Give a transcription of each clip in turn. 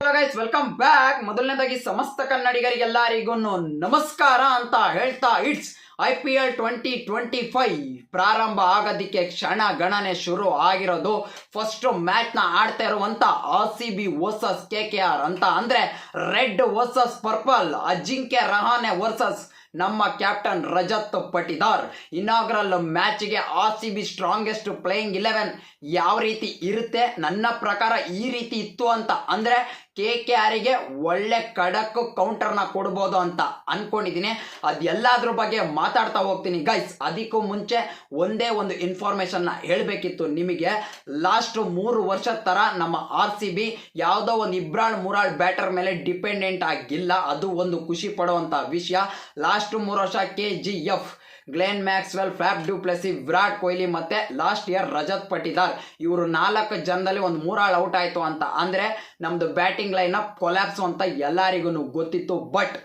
Hello guys, welcome back. ಮೊದಲನೇದಾಗಿ ಸಮಸ್ತ ಕನ್ನಡಿಗರಿಗೆಲ್ಲರಿಗೂ ನಮಸ್ಕಾರ ಅಂತ ಹೇಳ್ತಾ ಇಟ್ಸ್ IPL 2025 ಪ್ರಾರಂಭ ಆಗೋದಕ್ಕೆ ಕ್ಷಣ ಗಣನೆ ಶುರು ಆಗಿರೋದು. ಫಸ್ಟ್ ಮ್ಯಾಚ್ ನ ಆಡ್ತಾ ಇರುವಂತ RCB ವರ್ಸಸ್ KKR ಅಂತ, ಅಂದ್ರೆ red versus purple, Ajinkya Rahane versus ನಮ್ಮ ಕ್ಯಾಪ್ಟನ್ ರಜತ್ ಪಟಿದಾರ್. ಇನಾಗ್ರಲ್ ಮ್ಯಾಚ್ಗೆ RCB ಸ್ಟ್ರಾಂಗೆಸ್ಟ್ ಪ್ಲೇಯಿಂಗ್ 11 ಯಾವ ರೀತಿ ಇರುತ್ತೆ, ನನ್ನ ಪ್ರಕಾರ ಈ ರೀತಿ ಇತ್ತು ಅಂತ ಅಂದ್ರೆ KKRಗೆ ಒಳ್ಳೆ ಖಡಕ್ ಕೌಂಟರ್ನ ಕೊಡ್ಬೋದು ಅಂತ ಅನ್ಕೊಂಡಿದ್ದೀನಿ. ಅದೆಲ್ಲದ್ರ ಬಗ್ಗೆ ಮಾತಾಡ್ತಾ ಹೋಗ್ತೀನಿ ಗೈಸ್. ಅದಕ್ಕೂ ಮುಂಚೆ ಒಂದೇ ಒಂದು ಇನ್ಫಾರ್ಮೇಶನ್ ನ ಹೇಳಬೇಕಿತ್ತು ನಿಮಗೆ. ಲಾಸ್ಟ್ 3 ವರ್ಷದ ತರ ನಮ್ಮ RCB ಯಾವುದೋ ಒಂದು ಇಬ್ರಾಳ್ ಮೂರಾಳ್ ಬ್ಯಾಟರ್ ಮೇಲೆ ಡಿಪೆಂಡೆಂಟ್ ಆಗಿಲ್ಲ. ಅದು ಒಂದು ಖುಷಿ ಪಡುವಂತ ವಿಷಯ. ಲಾಸ್ಟ್ 3 ವರ್ಷ KGF, Glenn Maxwell, ಫ್ಯಾಫ್ do Plessis, Virat Kohli ಮತ್ತೆ ಲಾಸ್ಟ್ ಇಯರ್ ರಜತ್ ಪಟಿದಾರ್, ಇವರು 4 ಜನದಲ್ಲಿ ಒಂದು 3 ಔಟ್ ಆಯ್ತು ಅಂತ ಅಂದ್ರೆ ನಮ್ದು ಬ್ಯಾಟಿಂಗ್ ಲೈನ್ ಅಪ್ ಕೊಲ್ಯಾಪ್ಸ್ ಅಂತ ಎಲ್ಲರಿಗೂ ಗೊತ್ತಿತ್ತು. ಬಟ್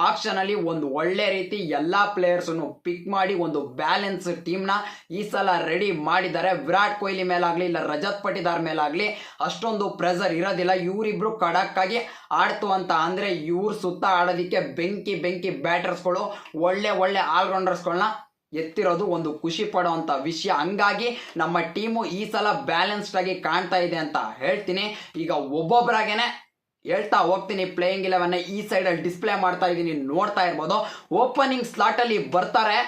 ಆಕ್ಷನ್ ಅಲ್ಲಿ ಒಂದು ಒಳ್ಳೆ ರೀತಿ ಎಲ್ಲಾ ಪ್ಲೇಯರ್ಸ್ ಪಿಕ್ ಮಾಡಿ ಒಂದು ಬ್ಯಾಲೆನ್ಸ್ ಟೀಮ್ ನ ಈ ಸಲ ರೆಡಿ ಮಾಡಿದ್ದಾರೆ. ವಿರಾಟ್ ಕೊಹ್ಲಿ ಮೇಲಾಗ್ಲಿ ಇಲ್ಲ ರಜತ್ ಪಟಿದಾರ್ ಮೇಲಾಗ್ಲಿ ಅಷ್ಟೊಂದು ಪ್ರೆಸರ್ ಇರೋದಿಲ್ಲ. ಇವರಿಬ್ರು ಖಡಕ್ ಆಗಿ ಆಡ್ತು ಅಂತ ಅಂದ್ರೆ ಇವ್ರ ಸುತ್ತ ಆಡೋದಿಕ್ಕೆ ಬೆಂಕಿ ಬ್ಯಾಟರ್ಸ್ಗಳು, ಒಳ್ಳೆ ಆಲ್ರೌಂಡರ್ಸ್ಗಳನ್ನ ಎತ್ತಿರೋದು ಒಂದು ಖುಷಿ ಪಡುವಂತ ವಿಷಯ. ಹಂಗಾಗಿ ನಮ್ಮ ಟೀಮು ಈ ಸಲ ಬ್ಯಾಲೆನ್ಸ್ಡ್ ಆಗಿ ಕಾಣ್ತಾ ಇದೆ ಅಂತ ಹೇಳ್ತೀನಿ. ಈಗ ಒಬ್ಬೊಬ್ಬರಾಗೇನೆ ಹೇಳ್ತಾ ಹೋಗ್ತೀನಿ. ಪ್ಲೇಯಿಂಗ್ 11 ಈ ಸೈಡ್ ಅಲ್ಲಿ ಡಿಸ್ಪ್ಲೇ ಮಾಡ್ತಾ ಇದ್ದೀನಿ, ನೋಡ್ತಾ ಇರ್ಬೋದು. ಓಪನಿಂಗ್ ಸ್ಲಾಟ್ ಅಲ್ಲಿ ಬರ್ತಾರೆ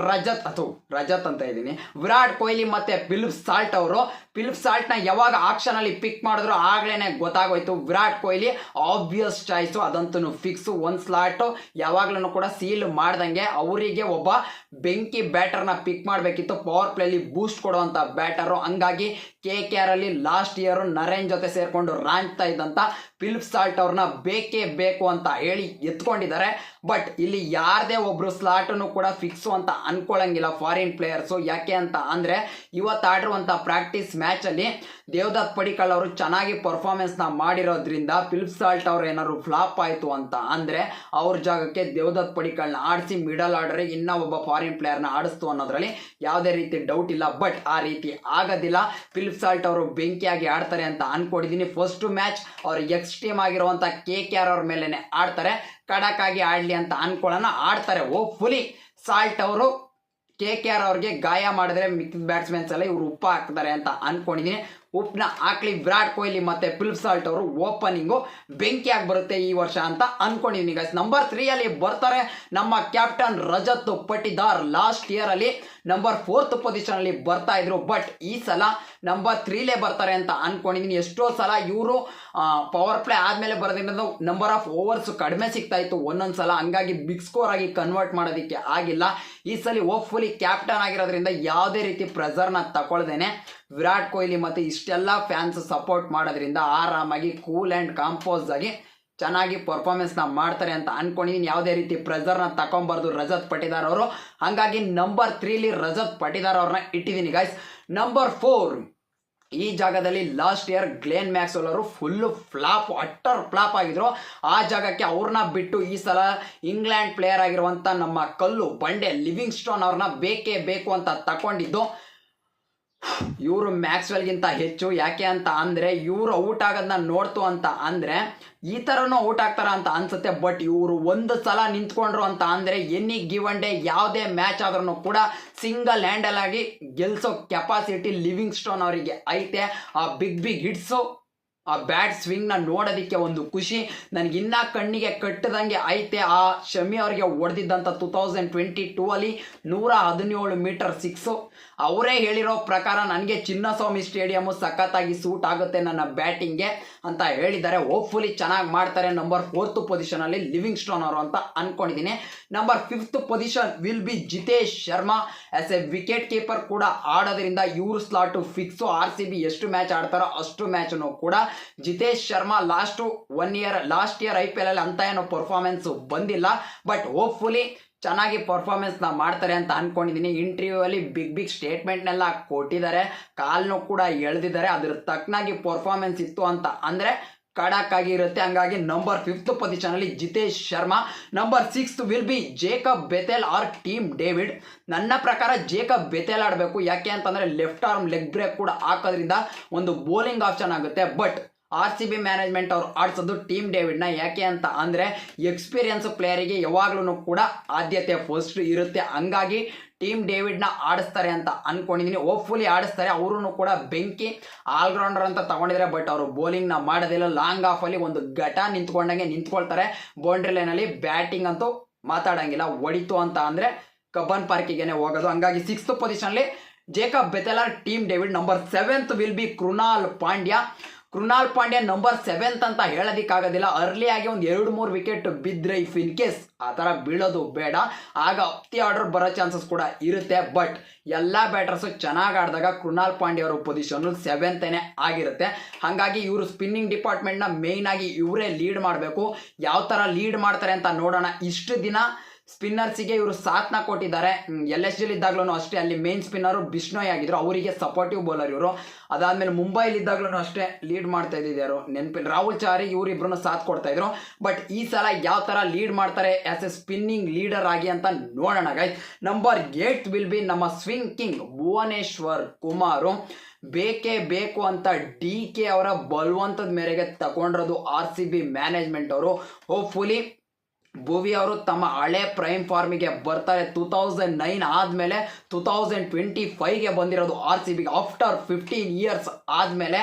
ರಜತ್ ಅಂತ ಇದ್ದೀನಿ, ವಿರಾಟ್ ಕೊಹ್ಲಿ ಮತ್ತೆ ಫಿಲಿಪ್ ಸಾಲ್ಟ್ ಅವರು. ಫಿಲಿಪ್ ಸಾಲ್ಟ್ ನ ಯಾವಾಗ ಆಕ್ಷನ್ ಅಲ್ಲಿ ಪಿಕ್ ಮಾಡಿದ್ರು ಆಗ್ಲೇನೆ ಗೊತ್ತಾಗೋಯ್ತು ವಿರಾಟ್ ಕೊಹ್ಲಿ ಆಬ್ವಿಯಸ್ ಚಾಯ್ಸು, ಅದಂತೂ ಫಿಕ್ಸ್. ಒಂದ್ ಸ್ಲಾಟ್ ಯಾವಾಗ್ಲೂ ಕೂಡ ಸೀಲ್ ಮಾಡ್ದಂಗೆ ಅವರಿಗೆ ಒಬ್ಬ ಬೆಂಕಿ ಬ್ಯಾಟರ್ನ ಪಿಕ್ ಮಾಡಬೇಕಿತ್ತು, ಪವರ್ ಪ್ಲೇಲಿ ಬೂಸ್ಟ್ ಕೊಡುವಂತ ಬ್ಯಾಟರು. ಹಂಗಾಗಿ KKR ಅಲ್ಲಿ ಲಾಸ್ಟ್ ಇಯರ್ ನರೇನ್ ಜೊತೆ ಸೇರ್ಕೊಂಡು ರಾಂಚ್ತಾ ಇದ್ದಂತ ಫಿಲಿಪ್ ಸಾಲ್ಟ್ ಅವ್ರನ್ನ ಬೇಕೇ ಬೇಕು ಅಂತ ಹೇಳಿ ಎತ್ಕೊಂಡಿದ್ದಾರೆ. ಬಟ್ ಇಲ್ಲಿ ಯಾರದೇ ಒಬ್ರು ಸ್ಲಾಟನ್ನು ಕೂಡ ಫಿಕ್ಸು ಅಂತ ಅನ್ಕೊಳ್ಳಂಗಿಲ್ಲ ಫಾರಿನ್ ಪ್ಲೇಯರ್ಸು. ಯಾಕೆ ಅಂತ ಅಂದ್ರೆ ಇವತ್ತು ಆಡಿರುವಂತ ಪ್ರಾಕ್ಟೀಸ್ ಮ್ಯಾಚ್ ಅಲ್ಲಿ ದೇವದತ್ ಪಡಿಕ್ಕಲ್ ಅವರು ಚೆನ್ನಾಗಿ ಪರ್ಫಾರ್ಮೆನ್ಸ್ ನ ಮಾಡಿರೋದ್ರಿಂದ ಫಿಲಿಪ್ ಸಾಲ್ಟ್ ಅವ್ರು ಏನಾದ್ರು ಫ್ಲಾಪ್ ಆಯ್ತು ಅಂತ ಅಂದ್ರೆ ಅವ್ರ ಜಾಗಕ್ಕೆ ದೇವದತ್ ಪಡಿಕ್ಕಲ್ನ ಆಡಿಸಿ ಮಿಡಲ್ ಆರ್ಡರ್ ಇನ್ನ ಒಬ್ಬ ಫಾರಿನ್ ಪ್ಲೇಯರ್ ನ ಆಡಿಸ್ತು ಅನ್ನೋದ್ರಲ್ಲಿ ಯಾವುದೇ ರೀತಿ ಡೌಟ್ ಇಲ್ಲ. ಬಟ್ ಆ ರೀತಿ ಆಗೋದಿಲ್ಲ. ಫಿಲಿಪ್ ಸಾಲ್ಟ್ ಅವರು ಬೆಂಕಿಯಾಗಿ ಆಡ್ತಾರೆ ಅಂತ ಅನ್ಕೊಂಡಿದ್ದೀನಿ. ಫಸ್ಟ್ ಮ್ಯಾಚ್ ಅವ್ರ ಎಕ್ಸ್ ಟೀಮ್ ಆಗಿರುವಂತ KKR ಅವ್ರ ಮೇಲೆನೆ ಆಡ್ತಾರೆ, ಖಡಕ್ ಆಗಿ ಆಡ್ಲಿ ಅಂತ ಅನ್ಕೊಳ್ಳೋಣ, ಆಡ್ತಾರೆ. ಹೋಪ್ಫುಲಿ ಸಾಲ್ಟ್ ಅವರು KKR ಅವ್ರಿಗೆ ಗಾಯ ಮಾಡಿದ್ರೆ ಮಿಕ್ಕಿದ ಬ್ಯಾಟ್ಸ್ಮನ್ಸ್ ಎಲ್ಲ ಇವ್ರು ಉಪ್ಪ ಹಾಕ್ತಾರೆ ಅಂತ ಅನ್ಕೊಂಡಿದ್ದೀನಿ. ಉಪ್ಪನ್ನ ಹಾಕ್ಲಿ ವಿರಾಟ್ ಕೊಹ್ಲಿ ಮತ್ತೆ ಫಿಲಿಪ್ ಸಾಲ್ಟ್ ಅವರು ಓಪನಿಂಗು ಬೆಂಕಿಯಾಗಿ ಬರುತ್ತೆ ಈ ವರ್ಷ ಅಂತ ಅನ್ಕೊಂಡಿದ್ದೀನಿ ಗೈಸ್. ನಂಬರ್ 3 ಅಲ್ಲಿ ಬರ್ತಾರೆ ನಮ್ಮ captain Rajat Patidar. Last year ಅಲ್ಲಿ ನಂಬರ್ 4th ಪೊಸಿಷನ್ ಅಲ್ಲಿ ಬರ್ತಾ ಇದ್ರು, ಬಟ್ ಈ ಸಲ ನಂಬರ್ 3ಲೇ ಬರ್ತಾರೆ ಅಂತ ಅನ್ಕೊಂಡಿದ್ದೀನಿ. ಎಷ್ಟೋ ಸಲ ಇವರು ಪವರ್ ಪ್ಲೇ ಆದ್ಮೇಲೆ ಬರೋದ್ರಿಂದ ನಂಬರ್ ಆಫ್ ಓವರ್ಸ್ ಕಡಿಮೆ ಸಿಗ್ತಾ ಇತ್ತು ಒಂದೊಂದ್ಸಲ, ಹಂಗಾಗಿ ಬಿಗ್ ಸ್ಕೋರ್ ಆಗಿ ಕನ್ವರ್ಟ್ ಮಾಡೋದಕ್ಕೆ ಆಗಿಲ್ಲ. ಈ ಸಲ ಹೋಪ್ಫುಲಿ ಕ್ಯಾಪ್ಟನ್ ಆಗಿರೋದ್ರಿಂದ ಯಾವುದೇ ರೀತಿ ಪ್ರೆಸರ್ನ ತಗೊಳ್ದೇನೆ ವಿರಾಟ್ ಕೊಹ್ಲಿ ಮತ್ತೆ ಇಷ್ಟೆಲ್ಲ ಫ್ಯಾನ್ಸ್ ಸಪೋರ್ಟ್ ಮಾಡೋದ್ರಿಂದ ಆರಾಮಾಗಿ ಕೂಲ್ ಅಂಡ್ ಕಾಂಪೋಸ್ ಆಗಿ ಚೆನ್ನಾಗಿ ಪರ್ಫಾರ್ಮೆನ್ಸ್ ನ ಮಾಡ್ತಾರೆ ಅಂತ ಅನ್ಕೊಂಡಿದ್ದೀನಿ. ಯಾವುದೇ ರೀತಿ ಪ್ರೆಸರ್ ನ ತಕೊಂಬಾರ್ದು ರಜತ್ ಪಟಿದಾರ್ ಅವರು. ಹಂಗಾಗಿ ನಂಬರ್ 3ಲಿ ರಜತ್ ಪಟಿದಾರ್ ಅವ್ರನ್ನ ಇಟ್ಟಿದ್ದೀನಿ ಗೈಸ್. ನಂಬರ್ 4 ಈ ಜಾಗದಲ್ಲಿ ಲಾಸ್ಟ್ ಇಯರ್ ಗ್ಲೆನ್ ಮ್ಯಾಕ್ಸ್ವೆಲ್ ಅವರು ಫುಲ್ ಅಟ್ಟರ್ ಫ್ಲಾಪ್ ಆಗಿದ್ರು. ಆ ಜಾಗಕ್ಕೆ ಅವ್ರನ್ನ ಬಿಟ್ಟು ಈ ಸಲ ಇಂಗ್ಲೆಂಡ್ ಪ್ಲೇಯರ್ ಆಗಿರುವಂತ ನಮ್ಮ ಕಲ್ಲು ಬಂಡೆ ಲಿವಿಂಗ್ ಸ್ಟೋನ್ ಅವ್ರನ್ನ ಬೇಕೇ ಬೇಕು ಅಂತ ತಕೊಂಡಿದ್ದು. ಇವರು ಮ್ಯಾಕ್ಸ್ವೆಲ್ಗಿಂತ ಹೆಚ್ಚು. ಯಾಕೆ ಅಂತ ಅಂದ್ರೆ ಇವರು ಔಟ್ ಆಗೋದನ್ನ ನೋಡ್ತು ಅಂತ ಅಂದ್ರೆ ಈ ತರನು ಔಟ್ ಆಗ್ತಾರ ಅಂತ ಅನ್ಸುತ್ತೆ. ಬಟ್ ಇವರು ಒಂದು ಸಲ ನಿಂತ್ಕೊಂಡ್ರು ಅಂತ ಅಂದ್ರೆ ಎನಿ ಗಿವನ್ ಡೇ ಯಾವುದೇ ಮ್ಯಾಚ್ ಆದ್ರೂ ಕೂಡ ಸಿಂಗಲ್ ಹ್ಯಾಂಡಲ್ ಆಗಿ ಗೆಲ್ಸೋ ಕೆಪಾಸಿಟಿ ಲಿವಿಂಗ್ ಸ್ಟೋನ್ ಅವರಿಗೆ ಐತೆ. ಆ ಬಿಗ್ ಹಿಟ್ಸು, ಆ ಬ್ಯಾಟ್ ಸ್ವಿಂಗ್ ನ ನೋಡೋದಕ್ಕೆ ಒಂದು ಖುಷಿ ನನಗಿನ್ನ ಕಣ್ಣಿಗೆ ಕಟ್ಟದಂಗೆ ಐತೆ. ಆ ಶಮಿ ಅವರಿಗೆ ಹೊಡೆದಿದ್ದಂಥ 2022 ಅಲ್ಲಿ 117 ಮೀಟರ್ 6. ಅವರೇ ಹೇಳಿರೋ ಪ್ರಕಾರ ನನಗೆ ಚಿನ್ನಸ್ವಾಮಿ ಸ್ಟೇಡಿಯಂ ಸಖತ್ತಾಗಿ ಸೂಟ್ ಆಗುತ್ತೆ ನನ್ನ ಬ್ಯಾಟಿಂಗ್ಗೆ ಅಂತ ಹೇಳಿದ್ದಾರೆ. ಹೋಪ್ಫುಲಿ ಚೆನ್ನಾಗಿ ಮಾಡ್ತಾರೆ. ನಂಬರ್ 4th ಪೊಸಿಷನ್ ಅಲ್ಲಿ ಲಿವಿಂಗ್ ಸ್ಟೋನ್ ಅವರು ಅಂತ ಅನ್ಕೊಂಡಿದ್ದೀನಿ. Number 5th position will be Jitesh Sharma. As A wicket keeper ಕೂಡ ಆಡೋದ್ರಿಂದ ಇವ್ರ ಸ್ಲಾಟ್ ಫಿಕ್ಸ್. RCB ಎಷ್ಟು ಮ್ಯಾಚ್ ಆಡ್ತಾರೋ ಅಷ್ಟು ಮ್ಯಾಚ್ ಕೂಡ Jitesh Sharma last year IPL ಅಲ್ಲಿ ಅಂತ ಏನೋ ಪರ್ಫಾರ್ಮೆನ್ಸ್ ಬಂದಿಲ್ಲ, ಬಟ್ ಹೋಪ್ಫುಲಿ ಚೆನ್ನಾಗಿ ಪರ್ಫಾರ್ಮೆನ್ಸ್ ನ ಮಾಡ್ತಾರೆ ಅಂತ ಅನ್ಕೊಂಡಿದ್ದೀನಿ. ಇಂಟರ್ವ್ಯೂ ಅಲ್ಲಿ ಬಿಗ್ ಸ್ಟೇಟ್ಮೆಂಟ್ನೆಲ್ಲ ಕೊಟ್ಟಿದ್ದಾರೆ, ಕಾಲ್ನು ಕೂಡ ಎಳೆದಿದ್ದಾರೆ. ಅದ್ರ ತಕ್ಕನಾಗಿ ಪರ್ಫಾರ್ಮೆನ್ಸ್ ಇತ್ತು ಅಂತ ಅಂದ್ರೆ ಖಡಕ್ ಆಗಿರುತ್ತೆ. ಹಂಗಾಗಿ ನಂಬರ್ 5th ಪೊಸಿಷನ್ ಅಲ್ಲಿ Jitesh Sharma. Number 6 will be Jacob Bethell or Tim David. ನನ್ನ ಪ್ರಕಾರ ಜೇಕಬ್ ಬೆಥೆಲ್ ಆಡಬೇಕು. ಯಾಕೆ ಅಂತಂದ್ರೆ ಲೆಫ್ಟ್ ಆರ್ಮ್ ಲೆಗ್ ಬ್ರೇಕ್ ಕೂಡ ಹಾಕೋದ್ರಿಂದ ಒಂದು ಬೌಲಿಂಗ್ ಆಪ್ಷನ್ ಆಗುತ್ತೆ. ಬಟ್ RCB ಮ್ಯಾನೇಜ್ಮೆಂಟ್ ಅವ್ರು ಆಡಿಸೋದು ಟೀಮ್ ಡೇವಿಡ್ನ. ಯಾಕೆ ಅಂತ ಅಂದರೆ ಎಕ್ಸ್ಪೀರಿಯನ್ಸ್ ಪ್ಲೇಯರಿಗೆ ಯಾವಾಗ್ಲೂ ಕೂಡ ಆದ್ಯತೆ ಫಸ್ಟ್ ಇರುತ್ತೆ. ಹಂಗಾಗಿ ಟೀಮ್ ಡೇವಿಡ್ನ ಆಡಿಸ್ತಾರೆ ಅಂತ ಅನ್ಕೊಂಡಿದ್ದೀನಿ. ಹೋಪ್ಫುಲಿ ಆಡಿಸ್ತಾರೆ. ಅವರು ಕೂಡ ಬೆಂಕಿ ಆಲ್ರೌಂಡರ್ ಅಂತ ತಗೊಂಡಿದ್ದಾರೆ, ಬಟ್ ಅವರು ಬೌಲಿಂಗ್ನ ಮಾಡೋದಿಲ್ಲ. ಲಾಂಗ್ ಆಫಲ್ಲಿ ಒಂದು ಘಟ ನಿಂತ್ಕೊಂಡಂಗೆ ನಿಂತ್ಕೊಳ್ತಾರೆ. ಬೌಂಡ್ರಿ ಲೈನಲ್ಲಿ ಬ್ಯಾಟಿಂಗ್ ಅಂತೂ ಮಾತಾಡಂಗಿಲ್ಲ. ಹೊಡಿತು ಅಂತ ಅಂದರೆ ಕಬ್ಬನ್ ಪಾರ್ಕಿಗೆ ಹೋಗೋದು. ಹಂಗಾಗಿ 6th ಪೊಸಿಷನ್ಲಿ Jacob Bethell or, Tim David. Number 7th will be Krunal Pandya number 7th ಅಂತ ಹೇಳೋದಕ್ಕಾಗೋದಿಲ್ಲ. ಅರ್ಲಿಯಾಗಿ ಒಂದು 2-3 ವಿಕೆಟ್ ಬಿದ್ದರೆ ಇಫ್ ಇನ್ ಕೇಸ್ ಆ ಥರ ಬೀಳೋದು ಬೇಡ, ಆಗ ಅಪ್ತಿ ಆರ್ಡರ್ ಬರೋ ಚಾನ್ಸಸ್ ಕೂಡ ಇರುತ್ತೆ. ಬಟ್ ಎಲ್ಲ ಬ್ಯಾಟರ್ಸು ಚೆನ್ನಾಗಿ ಆಡಿದಾಗ ಕೃಣಾಲ್ ಪಾಂಡ್ಯ ಅವರ ಪೊಸಿಷನ್ 7th ಆಗಿರುತ್ತೆ. ಹಾಗಾಗಿ ಇವರು ಸ್ಪಿನ್ನಿಂಗ್ ಡಿಪಾರ್ಟ್ಮೆಂಟ್ನ ಮೇಯ್ನ್ ಆಗಿ ಇವರೇ ಲೀಡ್ ಮಾಡಬೇಕು. ಯಾವ ಥರ ಲೀಡ್ ಮಾಡ್ತಾರೆ ಅಂತ ನೋಡೋಣ. ಇಷ್ಟು ದಿನ ಸ್ಪಿನ್ನರ್ಸಿಗೆ ಇವರು ಸಾಥ್ನ ಕೊಟ್ಟಿದ್ದಾರೆ. LSG ಇದ್ದಾಗ್ಲೂ ಅಷ್ಟೇ ಅಲ್ಲಿ ಮೇನ್ ಸ್ಪಿನ್ನರು ಬಿಷ್ಣೋಯ್ ಆಗಿದ್ರು, ಅವರಿಗೆ ಸಪೋರ್ಟಿವ್ ಬೌಲರ್ ಇವರು. ಅದಾದಮೇಲೆ ಮುಂಬೈಲಿ ಇದ್ದಾಗ್ಲೂ ಅಷ್ಟೇ ಲೀಡ್ ಮಾಡ್ತಾ ಇದ್ದಿದ್ದು ನೆನಪಿಲ್ಲ, ರಾಹುಲ್ ಚಾರಿ, ಇವರಿಬ್ರು ಸಾಥ್ ಕೊಡ್ತಾ ಇದ್ರು. ಬಟ್ ಈ ಸಲ ಯಾವ ಥರ ಲೀಡ್ ಮಾಡ್ತಾರೆ ಆಸ್ ಎ ಸ್ಪಿನ್ನಿಂಗ್ ಲೀಡರ್ ಆಗಿ ಅಂತ ನೋಡೋಣ ಗೈಸ್. ನಂಬರ್ 8 ವಿಲ್ ಬಿ ನಮ್ಮ ಸ್ವಿಂಗ್ ಕಿಂಗ್ ಭುವನೇಶ್ವರ್ ಕುಮಾರ್. ಬೇಕೇ ಬೇಕು ಅಂತ DK ಅವರ ಬಲವಂತದ ಮೇರೆಗೆ ತಗೊಂಡಿರೋದು RCB ಮ್ಯಾನೇಜ್ಮೆಂಟ್ ಅವರು. ಹೋಪ್ಫುಲಿ ಭುವಿ ಅವರು ತಮ್ಮ ಹಳೆ ಪ್ರೈಮ್ ಫಾರ್ಮಿಗೆ ಬರ್ತಾರೆ. 2009 ಆದಮೇಲೆ 2025ಗೆ ಬಂದಿರೋದು RCBಗೆ ಆಫ್ಟರ್ 15 ಇಯರ್ಸ್ ಆದಮೇಲೆ.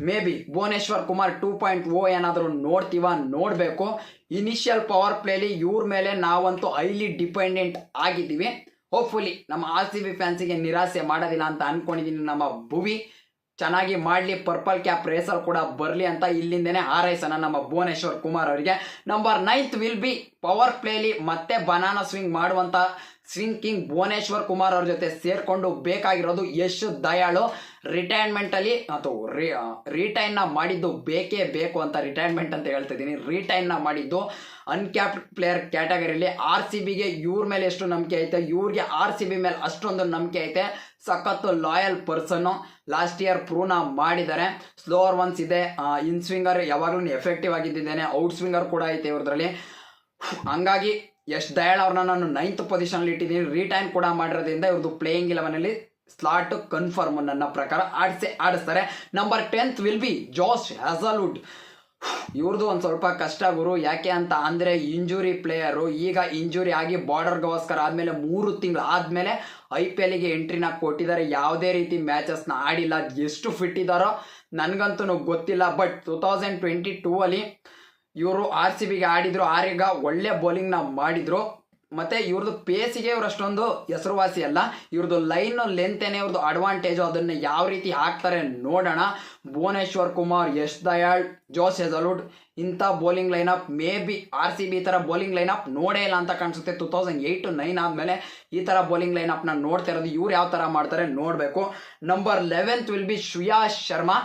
ಮೇ ಬಿ ಭುವನೇಶ್ವರ್ ಕುಮಾರ್ 2.0 ಏನಾದರೂ ನೋಡಬೇಕು. ಇನಿಷಿಯಲ್ ಪವರ್ ಪ್ಲೇಲಿ ಇವ್ರ ಮೇಲೆ ನಾವಂತೂ ಹೈಲಿ ಡಿಪೆಂಡೆಂಟ್ ಆಗಿದ್ದೀವಿ. ಹೋಪ್ಫುಲಿ ನಮ್ಮ RCB ಫ್ಯಾನ್ಸಿಗೆ ನಿರಾಸೆ ಮಾಡೋದಿಲ್ಲ ಅಂತ ಅನ್ಕೊಂಡಿದ್ದೀನಿ. ನಮ್ಮ ಭುವಿ ಚೆನ್ನಾಗಿ ಮಾಡಲಿ, ಪರ್ಪಲ್ ಕ್ಯಾಪ್ ರೇಸರ್ ಕೂಡ ಬರಲಿ ಅಂತ ಇಲ್ಲಿಂದನೇ ಹಾರೈಸೋಣ ನಮ್ಮ ಭುವನೇಶ್ವರ್ ಕುಮಾರ್ ಅವರಿಗೆ. Number 9th will be power ಪ್ಲೇಲಿ ಮತ್ತೆ ಬನಾನಾ ಸ್ವಿಂಗ್ ಮಾಡುವಂಥ ಸ್ವಿಂಗ್ ಕಿಂಗ್ ಭುವನೇಶ್ವರ್ ಕುಮಾರ್ ಅವ್ರ ಜೊತೆ ಸೇರಿಕೊಂಡು ಬೇಕಾಗಿರೋದು ಯಶ್ ದಯಾಳು. ರಿಟೈರ್ಮೆಂಟಲ್ಲಿ ಅಥವಾ ರಿಟೈನ್ನ ಮಾಡಿದ್ದು ಬೇಕೇ ಬೇಕು ಅಂತ ರಿಟೈರ್ಮೆಂಟ್ ಅಂತ ಹೇಳ್ತಿದ್ದೀನಿ. ರಿಟೈನ್ನ ಮಾಡಿದ್ದು ಅನ್ಕ್ಯಾಪ್ಡ್ ಪ್ಲೇಯರ್ ಕ್ಯಾಟಗರಿಲಿ. RCBಗೆ ಇವ್ರ ಮೇಲೆ ಎಷ್ಟು ನಂಬಿಕೆ ಐತೆ, ಇವ್ರಿಗೆ RCB ಮೇಲೆ ಅಷ್ಟೊಂದು ನಂಬಿಕೆ ಐತೆ. ಸಖತ್ತು ಲಾಯಲ್ ಪರ್ಸನ್ನು. ಲಾಸ್ಟ್ ಇಯರ್ ಪ್ರೂವ್ನ ಮಾಡಿದ್ದಾರೆ. ಸ್ಲೋವರ್ ಒನ್ಸ್ ಇದೆ, ಇನ್ ಸ್ವಿಂಗರ್ ಯಾವಾಗಲೂ ಎಫೆಕ್ಟಿವ್ ಆಗಿದ್ದೇನೆ, ಔಟ್ ಸ್ವಿಂಗರ್ ಕೂಡ ಐತೆ ಇವ್ರದ್ರಲ್ಲಿ. ಹಂಗಾಗಿ ಯಶ್ ದಯಾಳ್ ಅವ್ರನ್ನ ನಾನು 9th ಪೊಸಿಷನಲ್ಲಿ ಇಟ್ಟಿದ್ದೀನಿ. ರಿಟೈನ್ ಕೂಡ ಮಾಡಿರೋದ್ರಿಂದ ಇವ್ರದ್ದು ಪ್ಲೇಯಿಂಗ್ 11ನಲ್ಲಿ ಸ್ಲಾಟ್ ಕನ್ಫರ್ಮ್ ನನ್ನ ಪ್ರಕಾರ. ಆಡಿಸ್ತಾರೆ. Number 10th will be Josh Hazlewood. ಇವ್ರದ್ದು ಒಂದು ಸ್ವಲ್ಪ ಕಷ್ಟ ಗುರು. ಯಾಕೆ ಅಂತ ಅಂದರೆ ಇಂಜುರಿ ಪ್ಲೇಯರು. ಈಗ ಇಂಜುರಿ ಆಗಿ ಬಾರ್ಡರ್ ಗವಾಸ್ಕರ್ ಆದಮೇಲೆ 3 ತಿಂಗಳು ಆದಮೇಲೆ IPLಗೆ ಎಂಟ್ರಿನ ಕೊಟ್ಟಿದ್ದಾರೆ. ಯಾವುದೇ ರೀತಿ ಮ್ಯಾಚಸ್ನ ಆಡಿಲ್ಲ. ಎಷ್ಟು ಫಿಟ್ ಇದ್ದಾರೋ ನನಗಂತೂ ಗೊತ್ತಿಲ್ಲ. ಬಟ್ 2022ಅಲ್ಲಿ ಇವರು RCBಗೆ ಆಡಿದ್ರು. ಆರೀಗ ಒಳ್ಳೆ ಬೌಲಿಂಗ್ನ ಮಾಡಿದ್ರು. ಮತ್ತು ಇವ್ರದ್ದು ಪೇಸಿಗೆ ಇವ್ರು ಅಷ್ಟೊಂದು ಹೆಸರುವಾಸಿ ಅಲ್ಲ. ಇವ್ರದ್ದು ಲೈನ್ ಲೆಂತೇನೆ ಇವ್ರದ್ದು ಅಡ್ವಾಂಟೇಜು. ಅದನ್ನು ಯಾವ ರೀತಿ ಹಾಕ್ತಾರೆ ನೋಡೋಣ. ಭುವನೇಶ್ವರ್ ಕುಮಾರ್, ಯಶ್ ದಯಾಳ್, ಜಾಶ್ ಹ್ಯಾಸಲ್ವುಡ್ ಇಂಥ bowling lineup may be RCB ಈ ಥರ ಬೌಲಿಂಗ್ ಲೈನಪ್ ನೋಡೇ ಇಲ್ಲ ಅಂತ ಕಾಣಿಸುತ್ತೆ. 2008-9 ಆದಮೇಲೆ ಈ ಥರ ಬೌಲಿಂಗ್ ಲೈನಪ್ನ ನೋಡ್ತಾ ಇರೋದು. ಇವ್ರು ಯಾವ ಥರ ಮಾಡ್ತಾರೆ ನೋಡಬೇಕು. Number 11th will be Shreyas Sharma.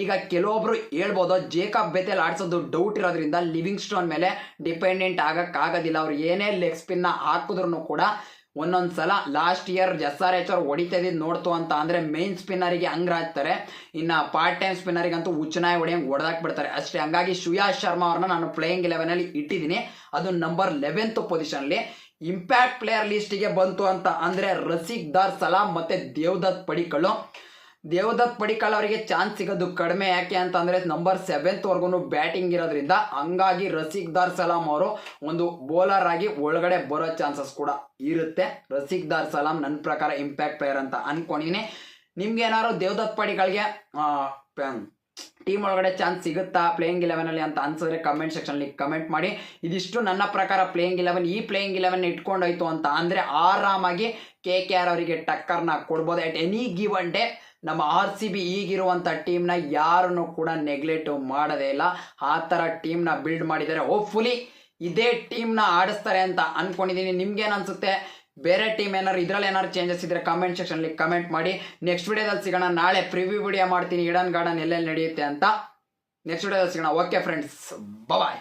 ಈಗ ಕೆಲವೊಬ್ರು ಹೇಳ್ಬೋದು ಜೇಕಬ್ ಬೆಥೆಲ್ ಆಡಿಸೋದು ಡೌಟ್ ಇರೋದ್ರಿಂದ ಲಿವಿಂಗ್ ಸ್ಟೋನ್ ಮೇಲೆ ಡಿಪೆಂಡೆಂಟ್ ಆಗೋಕ್ಕಾಗೋದಿಲ್ಲ. ಅವ್ರು ಏನೇ ಲೆಗ್ ಸ್ಪಿನ್ನ ಹಾಕಿದ್ರು ಕೂಡ ಒಂದೊಂದು ಸಲ ಲಾಸ್ಟ್ ಇಯರ್ SRH ಅವ್ರು ಹೊಡಿತಾ ಇದ್ದಿದ್ದು ನೋಡ್ತು ಅಂತ ಅಂದರೆ ಮೇನ್ ಸ್ಪಿನ್ನರಿಗೆ ಹಂಗೆ ಹಾಕ್ತಾರೆ. ಇನ್ನು ಪಾರ್ಟ್ ಟೈಮ್ ಸ್ಪಿನ್ನರಿಗಂತೂ ಹುಚ್ಚನಾಯಿ ಹೊಡೆಯಂಗೆ ಹೊಡೆದಾಕ್ಬಿಡ್ತಾರೆ ಅಷ್ಟೇ. ಹಂಗಾಗಿ ಶ್ರೇಯಾಸ್ ಶರ್ಮಾ ಅವ್ರನ್ನ ನಾನು ಪ್ಲೇಯಿಂಗ್ 11ನಲ್ಲಿ ಇಟ್ಟಿದ್ದೀನಿ. ಅದು ನಂಬರ್ 11th ಪೊಸಿಷನ್ಲಿ. ಇಂಪ್ಯಾಕ್ಟ್ ಪ್ಲೇಯರ್ ಲಿಸ್ಟಿಗೆ ಬಂತು ಅಂತ ಅಂದರೆ ರಸಿಕ್ ದಾರ್ ಸಲಾಮ್ ಮತ್ತು ದೇವದತ್ ಪಡಿಕ್ಕಲ್ ಅವರಿಗೆ ಚಾನ್ಸ್ ಸಿಗೋದು ಕಡಿಮೆ. ಯಾಕೆ ಅಂತಂದರೆ ನಂಬರ್ 7th ವರ್ಗು ಬ್ಯಾಟಿಂಗ್ ಇರೋದ್ರಿಂದ. ಹಂಗಾಗಿ ರಸಿಕ್ ದಾರ್ ಸಲಾಮ್ ಅವರು ಒಂದು ಬೌಲರ್ ಆಗಿ ಒಳಗಡೆ ಬರೋ ಚಾನ್ಸಸ್ ಕೂಡ ಇರುತ್ತೆ. ರಸಿಕ್ ದಾರ್ ಸಲಾಮ್ ನನ್ನ ಪ್ರಕಾರ ಇಂಪ್ಯಾಕ್ಟ್ ಪ್ಲೇಯರ್ ಅಂತ ಅನ್ಕೊಂಡಿನಿ. ನಿಮ್ಗೆ ಏನಾದ್ರು ದೇವದತ್ ಪಡಿಕ್ಕಲ್ಗೆ ಟೀಮ್ ಒಳಗಡೆ ಚಾನ್ಸ್ ಸಿಗುತ್ತಾ ಪ್ಲೇಯಿಂಗ್ 11ನಲ್ಲಿ ಅಂತ ಅನ್ಸಿದ್ರೆ ಕಮೆಂಟ್ ಸೆಕ್ಷನ್ಲಿ ಕಮೆಂಟ್ ಮಾಡಿ. ಇದಿಷ್ಟು ನನ್ನ ಪ್ರಕಾರ ಪ್ಲೇಯಿಂಗ್ 11. ಈ ಪ್ಲೇಯಿಂಗ್ 11 ಇಟ್ಕೊಂಡೋಯ್ತು ಅಂತ ಅಂದರೆ ಆರಾಮಾಗಿ KKR ಅವರಿಗೆ ಟಕ್ಕರ್ನ ಕೊಡ್ಬೋದು. ಎಟ್ ಎನಿ ಗಿವನ್ ಡೇ ನಮ್ಮ RCB ಈಗಿರುವಂಥ ಟೀಮ್ನ ಯಾರನ್ನು ಕೂಡ ನೆಗ್ಲೆಕ್ಟ್ ಮಾಡೋದೇ ಇಲ್ಲ. ಆ ಥರ ಟೀಮ್ನ ಬಿಲ್ಡ್ ಮಾಡಿದ್ದಾರೆ. ಹೋಪ್ಫುಲಿ ಇದೇ ಟೀಮ್ನ ಆಡಿಸ್ತಾರೆ ಅಂತ ಅನ್ಕೊಂಡಿದ್ದೀನಿ. ನಿಮ್ಗೇನು ಅನಿಸುತ್ತೆ? ಬೇರೆ ಟೀಮ್ ಏನಾರು ಇದರಲ್ಲಿ ಏನಾದ್ರು ಚೇಂಜಸ್ ಇದ್ದರೆ ಕಮೆಂಟ್ ಸೆಕ್ಷನ್ಲಿ ಕಮೆಂಟ್ ಮಾಡಿ. ನೆಕ್ಸ್ಟ್ ವಿಡಿಯೋದಲ್ಲಿ ಸಿಗೋಣ. ನಾಳೆ ಪ್ರಿವ್ಯೂ ವಿಡಿಯೋ ಮಾಡ್ತೀನಿ ಈಡನ್ ಗಾರ್ಡನ್ ಎಲ್ಲೆಲ್ಲಿ ನಡೆಯುತ್ತೆ ಅಂತ. ನೆಕ್ಸ್ಟ್ ವಿಡಿಯೋದಲ್ಲಿ ಸಿಗೋಣ. ಓಕೆ ಫ್ರೆಂಡ್ಸ್, ಬಾಯ್.